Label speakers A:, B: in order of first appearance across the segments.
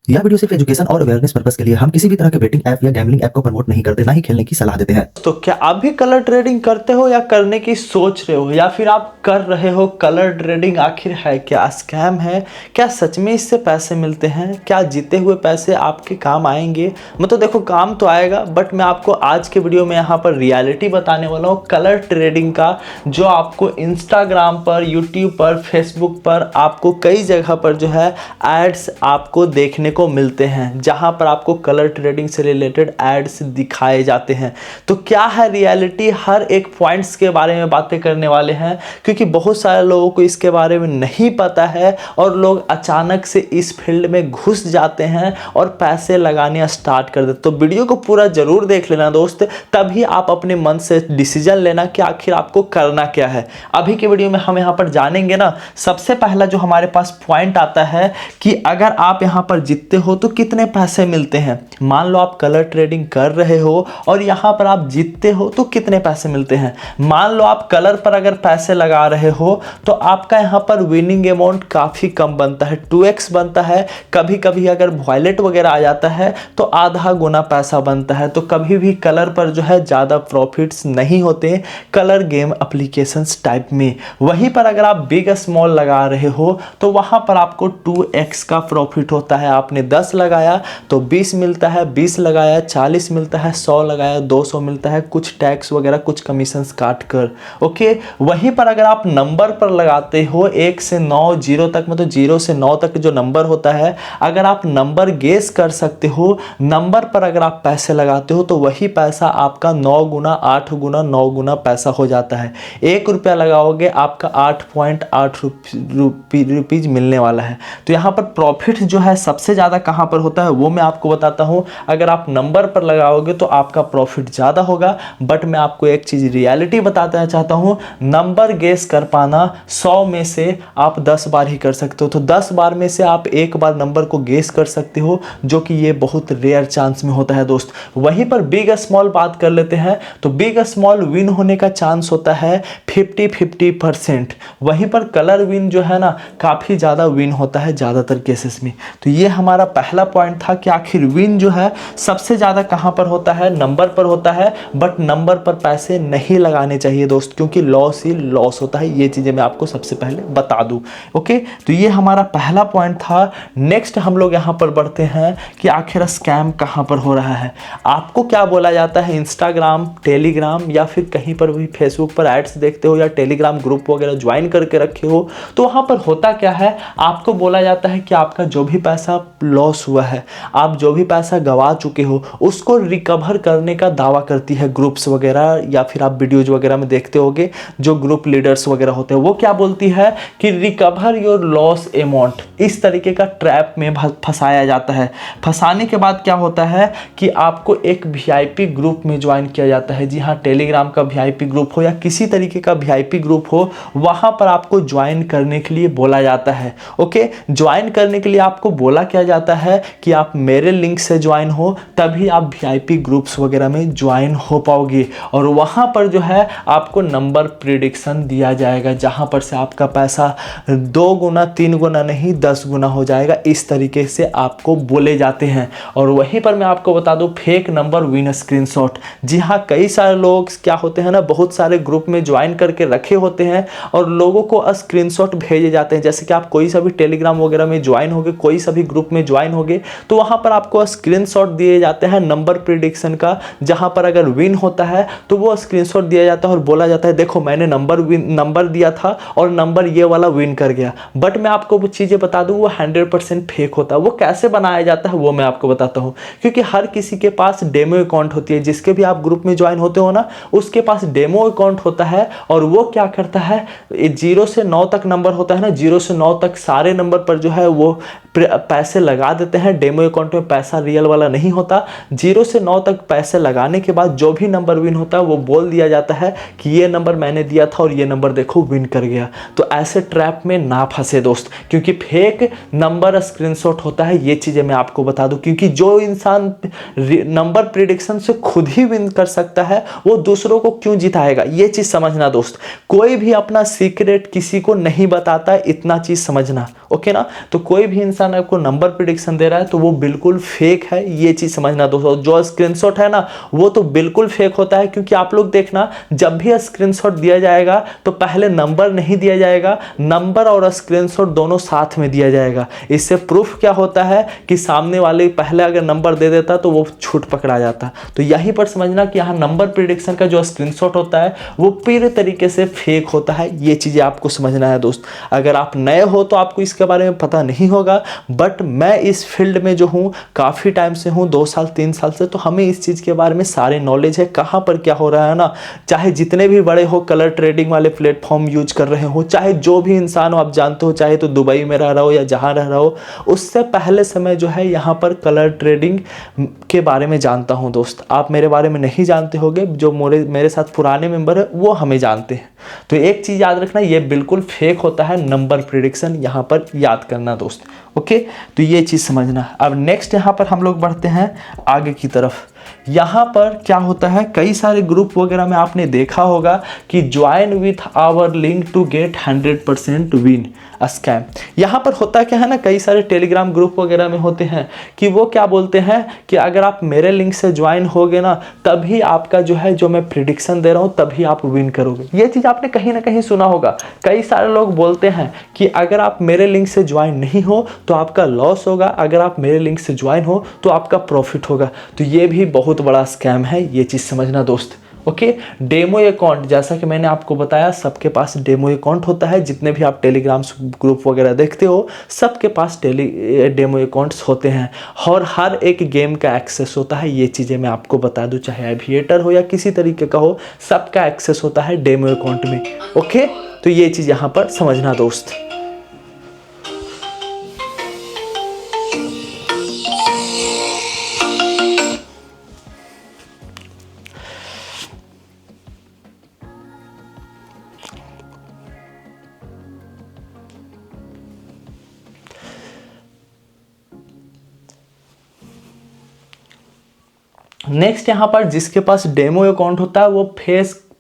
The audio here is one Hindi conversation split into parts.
A: यह वीडियो सिर्फ एजुकेशन और अवेयरनेस पर्पस के लिए हम किसी भी तरह के बेटिंग ऐप या गैम्बलिंग ऐप को प्रमोट नहीं करते, ना ही खेलने की सलाह देते हैं।
B: तो क्या आप भी कलर ट्रेडिंग करते हो या करने की सोच रहे हो, या फिर आप कर रहे हो? कलर ट्रेडिंग आखिर है क्या? स्कैम है क्या? सच में इससे पैसे मिलते हैं क्या? जीते हुए पैसे आपके काम आएंगे? मतलब देखो, काम तो आएगा, बट मैं आपको आज के वीडियो में यहाँ पर रियलिटी बताने वाला हूँ कलर ट्रेडिंग का, जो आपको इंस्टाग्राम पर, यूट्यूब पर, फेसबुक पर, आपको कई जगह पर जो है एड्स आपको देखने को मिलते हैं, जहां पर आपको कलर ट्रेडिंग से रिलेटेड एड्स दिखाए जाते हैं। तो क्या है रियलिटी, हर एक पॉइंट्स के बारे में बातें करने वाले हैं, क्योंकि बहुत सारे लोगों को इसके बारे में नहीं पता है और लोग अचानक से इस फील्ड में घुस जाते हैं और पैसे लगाने स्टार्ट कर देते। तो वीडियो को पूरा जरूर देख लेना दोस्त, तभी आप अपने मन से डिसीजन लेना कि आखिर आपको करना क्या है। अभी के वीडियो में हम यहाँ पर जानेंगे ना, सबसे पहला जो हमारे पास पॉइंट आता है कि अगर आप यहाँ पर जीतते हो तो कितने पैसे मिलते हैं। मान लो आप कलर ट्रेडिंग कर रहे हो और यहाँ पर आप जीतते हो तो कितने पैसे मिलते हैं। मान लो आप कलर पर अगर पैसे लगा रहे हो तो आपका यहाँ पर विनिंग अमाउंट काफ़ी कम बनता है, 2x बनता है। कभी कभी अगर वॉलेट वगैरह आ जाता है तो आधा गुना पैसा बनता है। तो कभी भी कलर पर जो है ज़्यादा प्रॉफिट्स नहीं होते कलर गेम एप्लीकेशंस टाइप में। वहीं पर अगर आप बिग स्मॉल लगा रहे हो तो वहाँ पर आपको 2x का प्रॉफिट होता है। आपने 10 लगाया तो 20 मिलता है, 20 लगाया 40 मिलता है, 100 लगाया 200 मिलता है, कुछ टैक्स वगैरह कुछ कमीशंस काट कर। ओके, वहीं पर अगर आप नंबर पर लगाते हो 1 से 9 जीरो तक, मतलब 0 से 9 तक जो नंबर होता है, अगर आप नंबर गेस कर सकते हो, नंबर पर अगर आप पैसे लगाते हो तो वही पैसा आपका 9 गुना 8 गुना 9 गुना पैसा हो जाता है। 1 रुपया लगाओगे आपका 8.8 रुपीज मिलने वाला है। तो यहाँ पर प्रॉफिट जो है सबसे ज़्यादा कहाँ पर होता है वो मैं आपको बताता हूँ। अगर आप नंबर पर लगाओगे तो आपका प्रॉफिट ज़्यादा होगा, बट मैं आपको एक चीज़ रियलिटी बताना चाहता हूँ। नंबर गेस कर पाना 100 में से आप 10 बार ही कर सकते हो, तो 10 बार में से आप 1 बार नंबर को गेस कर सकते हो, जो कि ये बहुत रेयर चांस में होता है दोस्त। वहीं पर बिग स्मॉल बात कर लेते हैं, तो बिग स्मॉल विन होने का चांस होता है 50-50%। वहीं पर कलर विन जो है ना, काफ़ी ज़्यादा विन होता है ज़्यादातर केसेस में। तो ये हमारा पहला पॉइंट था कि आखिर विन जो है सबसे ज़्यादा कहाँ पर होता है, नंबर पर होता है। बट नंबर पर पैसे नहीं लगाने चाहिए दोस्त, क्योंकि लॉस ही लॉस होता है। ये चीज़ें मैं आपको सबसे पहले बता दूँ। ओके, तो ये हमारा पहला पॉइंट था। नेक्स्ट हम लोग यहाँ पर बढ़ते हैं कि आखिर स्कैम कहाँ पर हो रहा है। आपको क्या बोला जाता है, इंस्टाग्राम, टेलीग्राम या फिर कहीं पर भी फेसबुक पर एड्स देखते हो या टेलीग्राम ग्रुप वगैरह ज्वाइन करके रखे हो, तो वहाँ पर होता क्या है, आपको बोला जाता है कि आपका जो भी पैसा लॉस हुआ है, आप जो भी पैसा गवा चुके हो, उसको रिकवर करने का दावा करती है ग्रुप्स वगैरह, या फिर आप वीडियोज वगैरह में देखते होगे जो ग्रुप लीडर्स वगैरह होते हैं, वो क्या बोलती है कि रिकवर योर लॉस अमाउंट। इस तरीके का ट्रैप में फंसाया जाता है। फंसाने के बाद क्या होता है कि आपको एक VIP ग्रुप में ज्वाइन किया जाता है। जी हाँ, टेलीग्राम का VIP ग्रुप हो या किसी तरीके का VIP ग्रुप हो, वहाँ पर आपको ज्वाइन करने के लिए बोला जाता है। ओके, ज्वाइन करने के लिए आपको बोला क्या जाता है कि आप मेरे लिंक से ज्वाइन हो, तभी आप VIP ग्रुप्स वगैरह में ज्वाइन हो पाओगे। और वहाँ पर जो है आपको नंबर प्रिडिक्शन दिया जाएगा, जहाँ पर से आपका पैसा 2 गुना 3 गुना नहीं 10 गुना हो जाएगा। इस तरीके से आपको बोले जाते हैं। और वहीं पर मैं आपको बता दूं, फेक नंबर विन स्क्रीनशॉट। जी हाँ, कई सारे लोग क्या होते हैं ना, बहुत सारे ग्रुप में ज्वाइन करके रखे होते हैं और लोगों को स्क्रीनशॉट भेजे जाते हैं। जैसे कि आप कोई सा भी टेलीग्राम वगैरह में ज्वाइन होगे, कोई सा भी ग्रुप में ज्वाइन होगे, तो वहाँ पर आपको स्क्रीनशॉट दिए जाते हैं नंबर प्रिडिक्शन का, जहाँ पर अगर विन होता है तो वो स्क्रीनशॉट दिया जाता है और बोला जाता है देखो मैंने नंबर दिया था और नंबर ये वाला विन कर गया। बट मैं आपको वो चीज़ें बता दूँ, वो 100% फेक होता है। वो कैसे बनाया जाता है वो मैं आपको बताता हूँ, क्योंकि हर किसी के पास डेमो अकाउंट होती है। जिसके भी आप ग्रुप में ज्वाइन होते हो ना, उसके पास डेमो अकाउंट होता है और वो क्या करता है, 0 से 9 तक नंबर होता है ना, 0 से 9 तक सारे नंबर पर जो है वो पैसे लगा देते हैं। डेमो अकाउंट में पैसा रियल वाला नहीं होता। 0 से 9 तक पैसे लगाने के बाद जो भी नंबर विन होता है वो बोल दिया जाता है कि ये नंबर मैंने दिया था और ये नंबर देखो विन कर गया। तो ऐसे ट्रैप में ना फंसे दोस्त, क्योंकि फेक नंबर स्क्रीनशॉट होता है। ये चीज़ें मैं आपको बता दूं, क्योंकि जो इंसान नंबर प्रिडिक्शन से खुद ही विन कर सकता है, वो दूसरों को क्यों जिताएगा। ये चीज़ समझना दोस्त। कोई भी अपना सीक्रेट किसी को नहीं बताता, इतना चीज़ समझना। ओके ना, तो कोई भी इंसान आपको नंबर प्रिडिक्शन दे रहा है तो वो बिल्कुल फेक है, ये चीज समझना दोस्तों। जो स्क्रीनशॉट है ना वो तो बिल्कुल फेक होता है, क्योंकि आप लोग देखना जब भी स्क्रीनशॉट दिया जाएगा तो पहले नंबर नहीं दिया जाएगा, नंबर और स्क्रीनशॉट दोनों साथ में दिया जाएगा। इससे प्रूफ क्या होता है कि सामने वाले पहले अगर नंबर दे देता तो वो छूट पकड़ा जाता। तो यहीं पर समझना कि यहाँ नंबर प्रिडिक्शन का जो स्क्रीनशॉट होता है वो पूरे तरीके से फेक होता है, ये चीजें आपको समझना है दोस्त। अगर आप नए हो तो आपको इसके बारे में पता नहीं होगा, बट मैं इस फील्ड में जो हूँ काफी टाइम से हूँ, 2 साल 3 साल से, तो हमें इस चीज के बारे में सारे नॉलेज है, कहाँ पर क्या हो रहा है ना। चाहे जितने भी बड़े हो कलर ट्रेडिंग वाले प्लेटफॉर्म यूज कर रहे हो, चाहे जो भी इंसान हो आप जानते हो, चाहे तो दुबई में रह रहा हो या जहाँ रह रहा हो, उससे पहले समय जो है यहाँ पर कलर ट्रेडिंग के बारे में जानता हूँ दोस्त। आप मेरे बारे में नहीं जानते होगे, जो मेरे साथ पुराने मेंबर है वो हमें जानते हैं। तो एक चीज याद रखना, ये बिल्कुल फेक होता है नंबर प्रिडिक्शन, यहाँ पर याद करना दोस्त। ओके, तो ये चीज समझना। अब नेक्स्ट यहाँ पर हम लोग बढ़ते हैं आगे की तरफ। यहाँ पर क्या होता है, कई सारे ग्रुप वगैरह में आपने देखा होगा कि join with our link to get 100% win scam. यहाँ पर होता क्या है ना, कई सारे टेलीग्राम ग्रुप वगैरह में होते हैं कि वो क्या बोलते हैं कि अगर आप मेरे लिंक से ज्वाइन होगे ना तभी आपका जो है, जो मैं प्रिडिक्शन दे रहा हूँ तभी आप विन करोगे। ये चीज़ आपने कहीं ना कहीं सुना होगा। कई सारे लोग बोलते हैं कि अगर आप मेरे लिंक से ज्वाइन नहीं हो तो आपका लॉस होगा, अगर आप मेरे लिंक से ज्वाइन हो तो आपका प्रॉफिट होगा। तो ये भी बहुत बड़ा स्कैम है, ये चीज़ समझना दोस्त। ओके, डेमो अकाउंट, जैसा कि मैंने आपको बताया सबके पास डेमो अकाउंट होता है। जितने भी आप टेलीग्राम ग्रुप वगैरह देखते हो सबके पास डेमो अकाउंट्स होते हैं और हर एक गेम का एक्सेस होता है। ये चीज़ें मैं आपको बता दूं, चाहे एविएटर हो या किसी तरीके का हो, सबका एक्सेस होता है डेमो अकाउंट में। ओके, तो ये चीज़ यहाँ पर समझना दोस्त। नेक्स्ट यहाँ पर जिसके पास डेमो अकाउंट होता है वो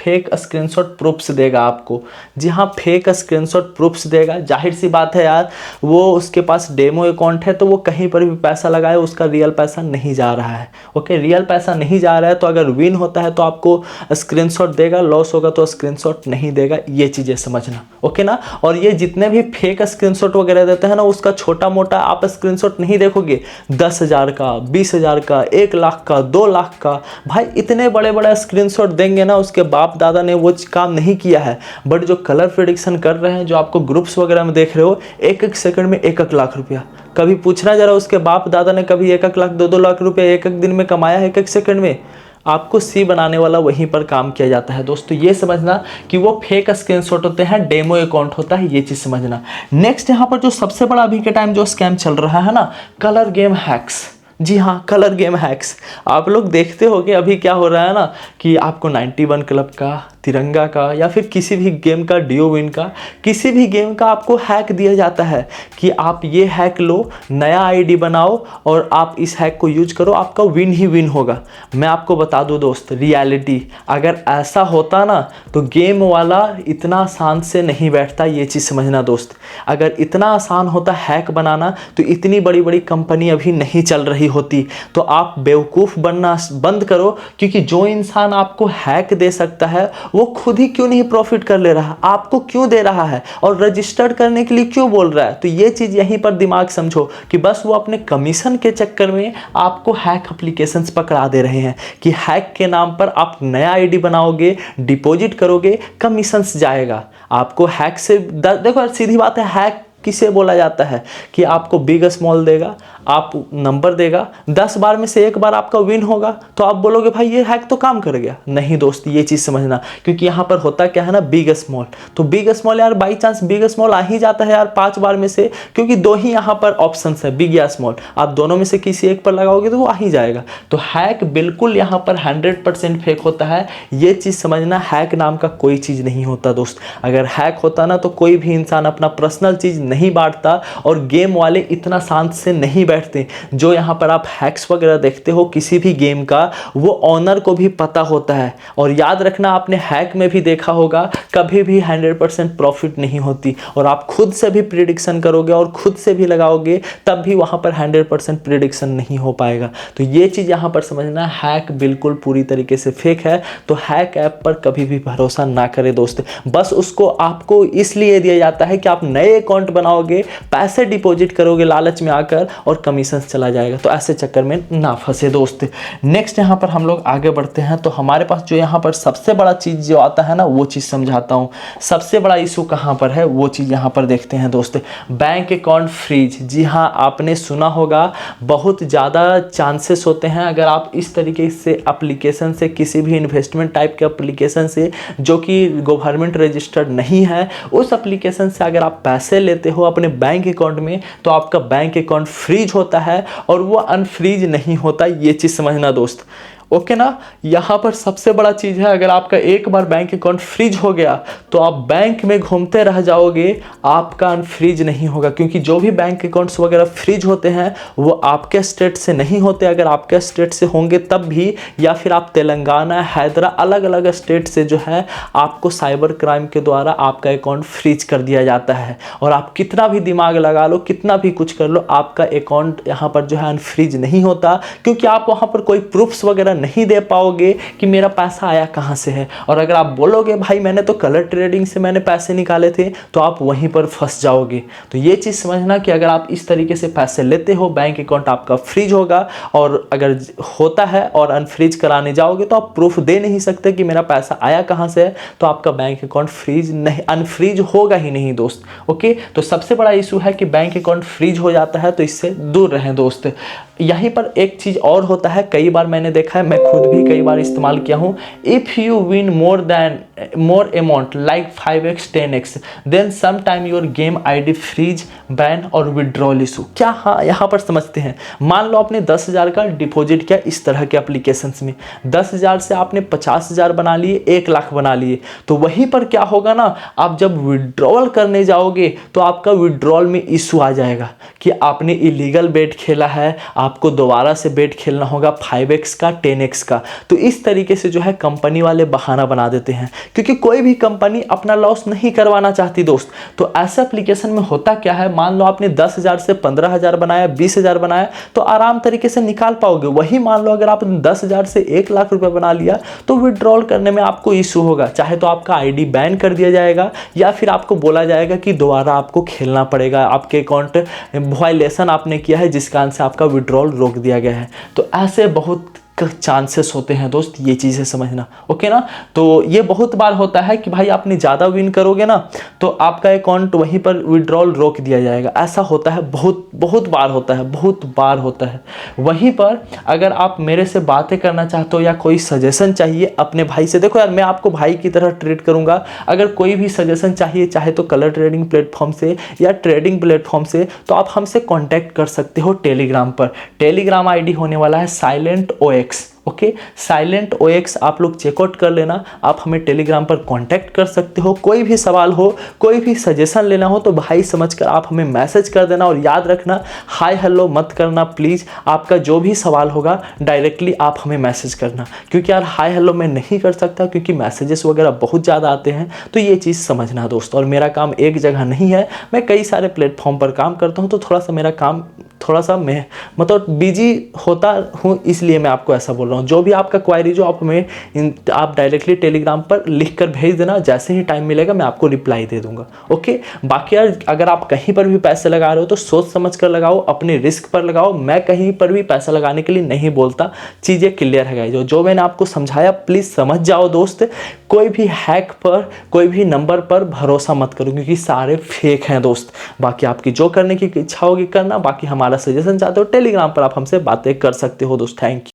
B: फेक स्क्रीनशॉट प्रूफ्स देगा आपको। जी हाँ, फेक स्क्रीनशॉट प्रूफ्स देगा। जाहिर सी बात है यार, वो उसके पास डेमो अकाउंट है तो वो कहीं पर भी पैसा लगाए उसका रियल पैसा नहीं जा रहा है। ओके, रियल पैसा नहीं जा रहा है तो अगर विन होता है तो आपको स्क्रीनशॉट देगा, लॉस होगा तो स्क्रीनशॉट नहीं देगा। ये चीज़ें समझना, ओके ना। और ये जितने भी फेक स्क्रीनशॉट वगैरह देते हैं ना, उसका छोटा मोटा आप स्क्रीनशॉट नहीं देखोगे, 10,000 का, 20,000 का, 1 लाख का, 2 लाख का। भाई इतने बड़े बड़े स्क्रीनशॉट देंगे ना, उसके बाप दादा ने वो काम नहीं किया है। बट जो कलर प्रेडिक्शन कर रहे हैं, जो आपको ग्रुप्स वगैरह में देख रहे हो, 1-1 सेकंड में 1-1 लाख रुपया। कभी पूछना जरा उसके बाप दादा ने कभी 1-1 लाख, 2-2 लाख रुपया 1-1 दिन में कमाया है 1-1 सेकंड में? आपको सी बनाने वाला वहीं पर काम किया जाता है दोस्तों। ये समझना कि वो फेक स्क्रीनशॉट होते हैं, डेमो अकाउंट होता है, ये चीज समझना। नेक्स्ट यहाँ पर जो सबसे बड़ा अभी के टाइम जो स्कैम चल रहा है ना, कलर गेम हैक्स। जी हाँ, कलर गेम हैक्स। आप लोग देखते हो कि अभी क्या हो रहा है ना कि आपको 91 क्लब का, तिरंगा का या फिर किसी भी गेम का, डियो विन का, किसी भी गेम का आपको हैक दिया जाता है कि आप ये हैक लो, नया आईडी बनाओ और आप इस हैक को यूज करो, आपका विन ही विन होगा। मैं आपको बता दूं दोस्त, रियलिटी अगर ऐसा होता ना तो गेम वाला इतना आसान से नहीं बैठता। ये चीज़ समझना दोस्त। अगर इतना आसान होता हैक बनाना तो इतनी बड़ी बड़ी कंपनी अभी नहीं चल रही होती। तो आप बेवकूफ़ बनना बंद करो, क्योंकि जो इंसान आपको हैक दे सकता है वो खुद ही क्यों नहीं प्रॉफिट कर ले रहा, आपको क्यों दे रहा है और रजिस्टर्ड करने के लिए क्यों बोल रहा है? तो ये चीज़ यहीं पर दिमाग समझो कि बस वो अपने कमीशन के चक्कर में आपको हैक एप्लीकेशंस पकड़ा दे रहे हैं कि हैक के नाम पर आप नया आईडी बनाओगे, डिपॉजिट करोगे, कमीशंस जाएगा आपको। हैक से देखो सीधी बात है, हैक किसे बोला जाता है कि आपको बिग स्मॉल देगा, आप नंबर देगा, 10 बार में से 1 बार आपका विन होगा तो आप बोलोगे भाई ये हैक तो काम कर गया। नहीं दोस्त, ये चीज़ समझना, क्योंकि यहाँ पर होता क्या है ना, बिग स्मॉल। तो बिग स्मॉल यार बाई चांस बिग स्मॉल आ ही जाता है यार 5 बार में से, क्योंकि 2 ही यहाँ पर ऑप्शंस है, बिग या स्मॉल। आप दोनों में से किसी एक पर लगाओगे तो वो आ ही जाएगा। तो हैक बिल्कुल यहाँ पर 100% फेक होता है। ये चीज़ समझना, हैक नाम का कोई चीज़ नहीं होता दोस्त। अगर हैक होता ना तो कोई भी इंसान अपना पर्सनल चीज़ नहीं बांटता और गेम वाले इतना शांत से नहीं बैठते। जो यहाँ पर आप हैक्स वगैरह देखते हो किसी भी गेम का, वो ऑनर को भी पता होता है। और याद रखना, आपने हैक में भी देखा होगा, कभी भी 100% प्रॉफिट नहीं होती। और आप खुद से भी प्रिडिक्शन करोगे और खुद से भी लगाओगे, तब भी वहाँ पर 100% प्रिडिक्शन नहीं हो पाएगा। तो ये चीज़ यहाँ पर समझना, हैक बिल्कुल पूरी तरीके से फेक है। तो हैक ऐप पर कभी भी भरोसा ना करें दोस्त। बस उसको आपको इसलिए दिया जाता है कि आप नए अकाउंट बनाओगे, पैसे डिपॉजिट करोगे लालच में आकर और कमीशन चला जाएगा। तो ऐसे चक्कर में ना फंसे दोस्त। नेक्स्ट यहाँ पर हम लोग आगे बढ़ते हैं। तो हमारे पास जो यहाँ पर सबसे बड़ा चीज़ जो आता है ना, वो चीज़ समझाता हूँ। सबसे बड़ा इशू कहाँ पर है वो चीज़ यहाँ पर देखते हैं दोस्त। Bank account freeze. जी हाँ, आपने सुना होगा, बहुत ज़्यादा चांसेस होते हैं अगर आप इस तरीके से एप्लीकेशन से, किसी भी इन्वेस्टमेंट टाइप के एप्लीकेशन से जो कि गवर्नमेंट रजिस्टर्ड नहीं है, उस एप्लीकेशन से अगर आप पैसे लेते हो अपने बैंक अकाउंट में, तो आपका बैंक अकाउंट फ्रीज होता है और वो अनफ्रीज नहीं होता। ये चीज़ समझना दोस्त, ओके ना। यहाँ पर सबसे बड़ा चीज़ है, अगर आपका एक बार बैंक अकाउंट फ्रीज हो गया तो आप बैंक में घूमते रह जाओगे, आपका अनफ्रीज नहीं होगा। क्योंकि जो भी बैंक अकाउंट्स वगैरह फ्रीज होते हैं वो आपके स्टेट से नहीं होते। अगर आपके स्टेट से होंगे तब भी, या फिर आप तेलंगाना, हैदरा, अलग अलग स्टेट से जो है, आपको साइबर क्राइम के द्वारा आपका अकाउंट फ्रीज कर दिया जाता है। और आप कितना भी दिमाग लगा लो, कितना भी कुछ कर लो, आपका अकाउंट यहाँ पर जो है अनफ्रीज नहीं होता। क्योंकि आप वहाँ पर कोई प्रूफ्स वगैरह नहीं दे पाओगे कि मेरा पैसा आया कहाँ से है। और अगर आप बोलोगे भाई मैंने तो कलर ट्रेडिंग से मैंने पैसे निकाले थे, तो आप वहीं पर फंस जाओगे। तो ये चीज़ समझना कि अगर आप इस तरीके से पैसे लेते हो, बैंक अकाउंट आपका फ्रीज होगा। और अगर होता है और अनफ्रीज कराने जाओगे तो आप प्रूफ दे नहीं सकते कि मेरा पैसा आया कहाँ से है, तो आपका बैंक अकाउंट फ्रीज नहीं, अनफ्रीज होगा ही नहीं दोस्त। ओके, तो सबसे बड़ा इशू है कि बैंक अकाउंट फ्रीज हो जाता है, तो इससे दूर रहें दोस्त। यहीं पर एक चीज़ और होता है, कई बार मैंने देखा है, मैं खुद भी कई बार इस्तेमाल किया हूँ। If you win more amount like 5x 10x then some time your game ID freeze, ban और विड्रॉल इशू। क्या हाँ, यहाँ पर समझते हैं। मान लो आपने 10,000 का डिपॉजिट किया इस तरह के एप्लीकेशंस में, 10,000 से आपने 50,000 बना लिए, 1 लाख बना लिए। तो वहीं पर क्या होगा ना, आप जब विड्रॉल करने जाओगे तो आपका विड्रॉल में इशू आ जाएगा कि आपने इलीगल बेट खेला है, आपको दोबारा से बेट खेलना होगा 5x का, 10x का। तो इस तरीके से जो है कंपनी वाले बहाना बना देते हैं, क्योंकि कोई भी कंपनी अपना लॉस नहीं करवाना चाहती दोस्त। तो ऐसे एप्लीकेशन में होता क्या है, मान लो आपने 10,000 से 15,000 बनाया, 20,000 बनाया, तो आराम तरीके से निकाल पाओगे। वही मान लो अगर आपने 10,000 से 1 लाख रुपए बना लिया, तो विड्रॉल करने में आपको इशू होगा। चाहे तो आपका ID बैन कर दिया जाएगा, या फिर आपको बोला जाएगा कि दोबारा आपको खेलना पड़ेगा, आपके अकाउंट वायलेशन आपने किया है जिस कारण से आपका विड्रॉल रोक दिया गया है। तो ऐसे बहुत चांसेस होते हैं दोस्त, ये चीज़ें समझना, ओके ना। तो ये बहुत बार होता है कि भाई आपने ज़्यादा विन करोगे ना, तो आपका अकाउंट वहीं पर विड्रॉल रोक दिया जाएगा। ऐसा होता है, बहुत बार होता है, बहुत बार होता है। वहीं पर अगर आप मेरे से बातें करना चाहते हो या कोई सजेशन चाहिए अपने भाई से, देखो यार मैं आपको भाई की तरह ट्रीट करूँगा। अगर कोई भी सजेशन चाहिए, चाहे तो कलर ट्रेडिंग प्लेटफॉर्म से या ट्रेडिंग प्लेटफॉर्म से, तो आप हमसे कॉन्टैक्ट कर सकते हो टेलीग्राम पर। टेलीग्राम ID होने वाला है SilentOX। ओके, SilentOX आप लोग चेकआउट कर लेना। आप हमें टेलीग्राम पर कांटेक्ट कर सकते हो। कोई भी सवाल हो, कोई भी सजेशन लेना हो, तो भाई समझकर आप हमें मैसेज कर देना। और याद रखना, हाय हेलो मत करना प्लीज़। आपका जो भी सवाल होगा डायरेक्टली आप हमें मैसेज करना, क्योंकि यार हाय हेलो मैं नहीं कर सकता, क्योंकि मैसेजेस वगैरह बहुत ज़्यादा आते हैं। तो ये चीज़ समझना दोस्त। और मेरा काम एक जगह नहीं है, मैं कई सारे प्लेटफॉर्म पर काम करता हूँ, तो थोड़ा सा मेरा काम थोड़ा सा मैं मतलब बिजी होता हूँ, इसलिए मैं आपको ऐसा बोल रहा हूँ। जो भी आपका क्वायरी जो आप हमें आप डायरेक्टली टेलीग्राम पर लिख कर भेज देना, जैसे ही टाइम मिलेगा मैं आपको रिप्लाई दे दूंगा। ओके, बाकी यार अगर आप कहीं पर भी पैसे लगा रहे हो तो सोच समझ कर लगाओ, अपने रिस्क पर लगाओ। मैं कहीं पर भी पैसा लगाने के लिए नहीं बोलता, चीज़ें क्लियर है गाइस। जो मैंने आपको समझाया प्लीज़ समझ जाओ दोस्त। कोई भी हैक पर, कोई भी नंबर पर भरोसा मत करो, क्योंकि सारे फेक हैं दोस्त। बाकी आपकी जो करने की इच्छा होगी करना, बाकी हमारा सजेशन चाहते हो टेलीग्राम पर आप हमसे बातें कर सकते हो दोस्त। Thank you.